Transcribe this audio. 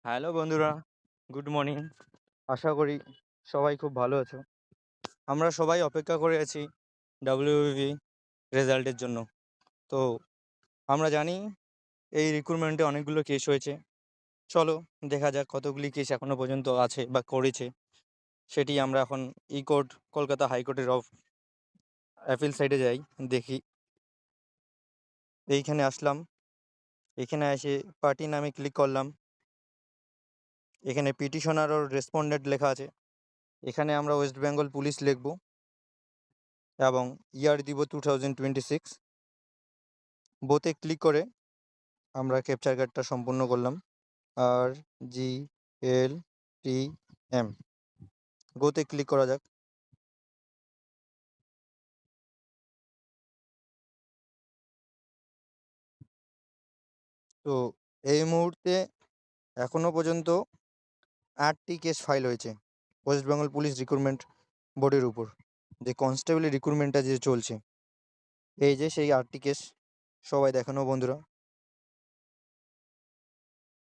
Hello বন্ধুরা, good morning. আশা করি সবাই খুব ভালো আছো। আমরা সবাই অপেক্ষা করে আছি WBB রেজাল্টের জন্য। তো আমরা জানি এই রিক্রুটমেন্টে অনেকগুলো কেস হয়েছে। চলো দেখা যাক কতগুলি কেস এখনো পর্যন্ত আছে বা করেছে। সেটি আমরা এখন কোর্ট কলকাতা হাইকোর্টের অ্যাপিল সাইডে যাই, দেখি। এইখানে আসলাম, এখানে এসে পার্টি নামে ক্লিক করলাম। এখানে পিটিশনার ও রেসপন্ডেন্ট লেখা আছে। এখানে আমরা ওয়েস্ট বেঙ্গল পুলিশ লিখব এবং ইয়ার দিব 2026। বোতে ক্লিক করে আমরা ক্যাপচার কার্ডটা সম্পূর্ণ করলাম। RGLTM গোতে ক্লিক করা যাক। তো এই মুহূর্তে এখনো পর্যন্ত 8টি কেস ফাইল হয়েছে ওয়েস্ট বেঙ্গল পুলিশ রিক্রুটমেন্ট বোর্ডের উপর, যে কনস্টেবলের রিক্রুটমেন্টটা যে চলছে। এই যে সেই 8টি কেস, সবাই দেখানো বন্ধুরা।